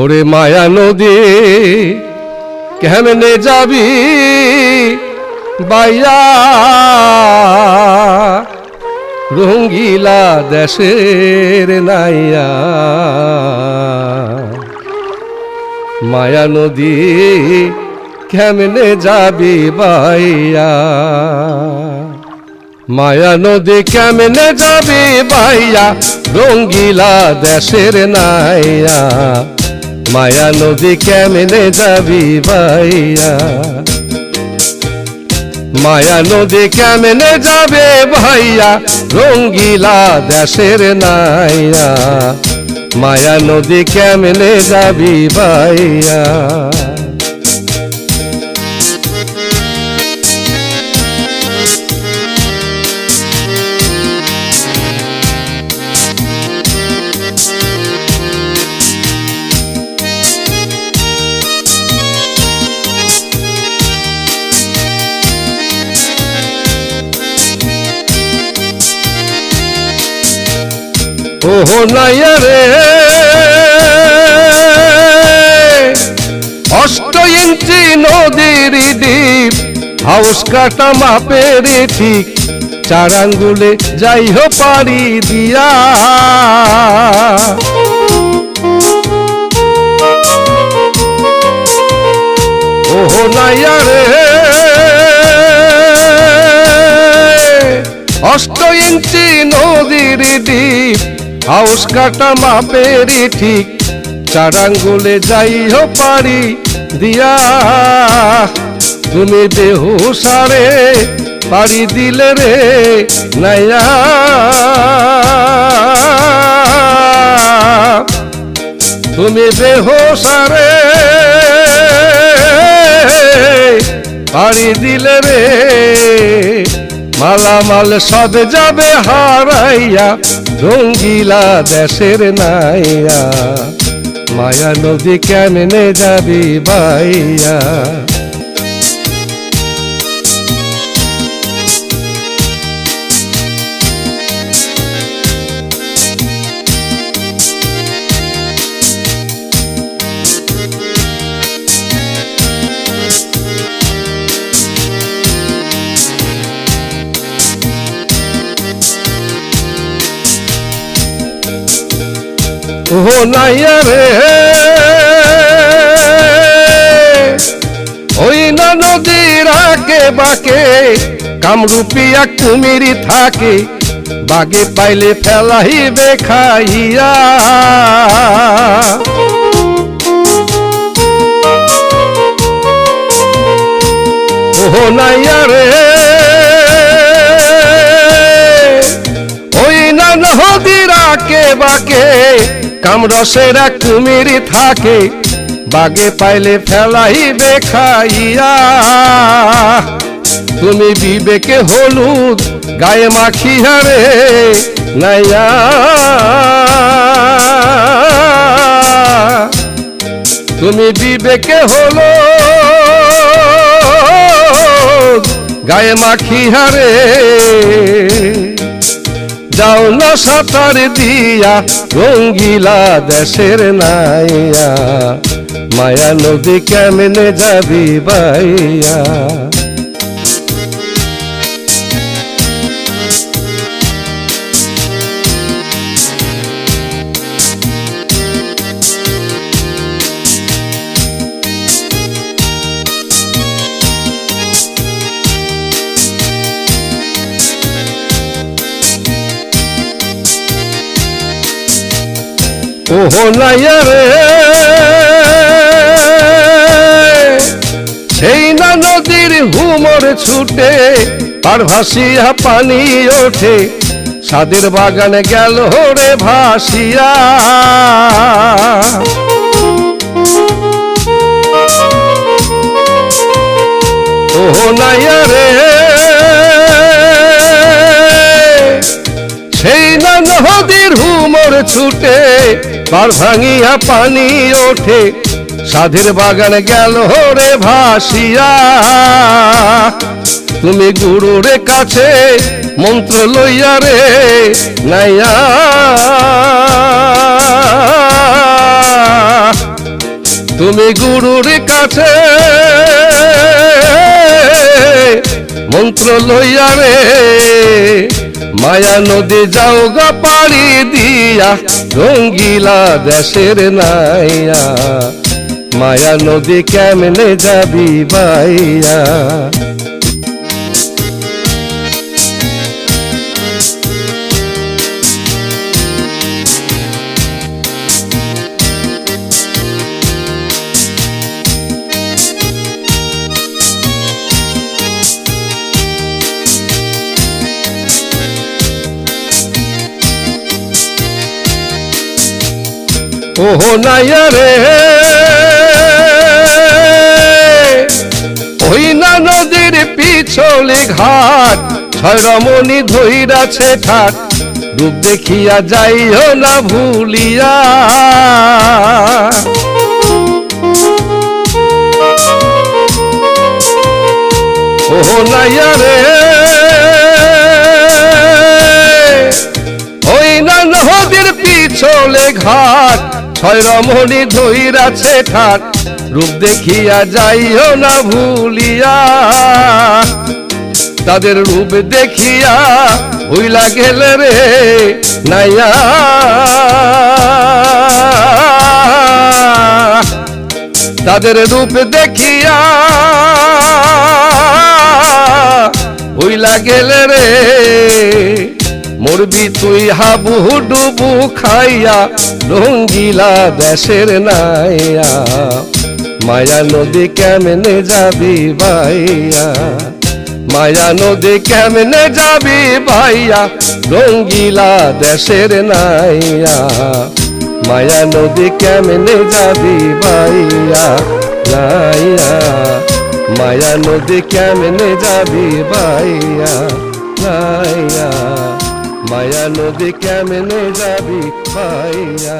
ওরে মায়া নদী কেমনে যাবি বাইয়া রঙ্গিলা দেশের নাইয়া মায়া নদী কেমনে যাবি বাইয়া মায়া নদী কেমনে যাবি বাইয়া রঙ্গিলা দেশের নাইয়া মায়া নদী কেমনে যাবি বাইয়া মায়া নদী কেমনে যাবে ভাইয়া রঙ্গিলা দেশের নাইয়া মায়া নদী কেমনে যাবি ভাইয়া ওহো নাইয়া রে 8 ইঞ্চি নদীর দ্বীপ হাউস কাটা মাপের ঠিক 4 আঙ্গুলে যাই হো পারি দিয়া ওহো নাইয়া রে 8 ইঞ্চি নদীর দ্বীপ হাউস কাটা মাপের ঠিক 4 আঙ্গুলে যাই হো পারি দিয়া তুমি বেহুসারে পারি দিলে রে নাইয়া তুমি বেহুসারে পারি দিলে রে মালামাল সব যাবে হারাইয়া রঙ্গিলা দেশের নাইয়া মায়া নদী কেমনে যাবি বাইয়া ওহো নাইয়া রে ওই না নদীর আগে বাকে কামরূপিয়া কুমিরি থাকে বাগে পাইলে ফেলাইবে খাইয়া ওহো নাইয়া রে ওই না নদীর আগে বাকে কামরসের কুমিরি থাকে বাগে পাইলে ফেলাইবে খাইয়া তুমি বিবেকে হলুদ গায়ে মাখিয়া রে নাইয়া তুমি বিবেকে হলুদ গায়ে মাখিয়া রে যাও না সাঁতার দিয়া রঙ্গিলা দেশের নাইয়া মায়া নদী কেমনে যাবি বাইয়া ওহো নাইয়া রে সেই না নদীর হুমর ছুটে পার ভাসিয়া পানি ওঠে সাদের বাগানে গেল রে ভাসিয়া ওহো নাইয়া রে সেই না নদীর হুমর ছুটে পার ভাঙিয়া পানি ওঠে সাধের বাগানে গেল রে ভাসিয়া তুমি গুরুর কাছে মন্ত্র লইয়া রে নাইয়া তুমি গুরুর কাছে মন্ত্র লইয়া রে মায়া নদী যাও গা পাড়ি দিয়া রঙ্গিলা দেশের নাইয়া মায়া নদী কেমনে যাবি বাইয়া ওহো নাইয়া রে ওই না নদীর পিছলে ঘাট ছয় রমণী ধইরাছে ঠাট রূপ দেখিয়া যাইও না ভুলিয়া ওহো নাইয়া রে ওই না নদীর পিছলে ঘাট ছয় রমণী ধইরাছে ঠাট রূপ দেখিয়া যাইও না ভুলিয়া তাদের রূপ দেখিয়া ভুইলা গেলে রে নাইয়া তাদের রূপ দেখিয়া ভুইলা গেলে রে মরবি তুই হাবু ডুবু খাইয়া রঙ্গিলা দেশের নাইয়া মায়া নদী কেমনে যাবি ভাইয়া মায়া নদী কেমনে যাবি ভাইয়া রঙ্গিলা দেশের নাইয়া মায়া নদী কেমনে যাবি ভাইয়া নাইয়া মায়া নদী কেমনে যাবি ভাইয়া নাইয়া মায়া নদী কেমনে যাবি ভাইয়া।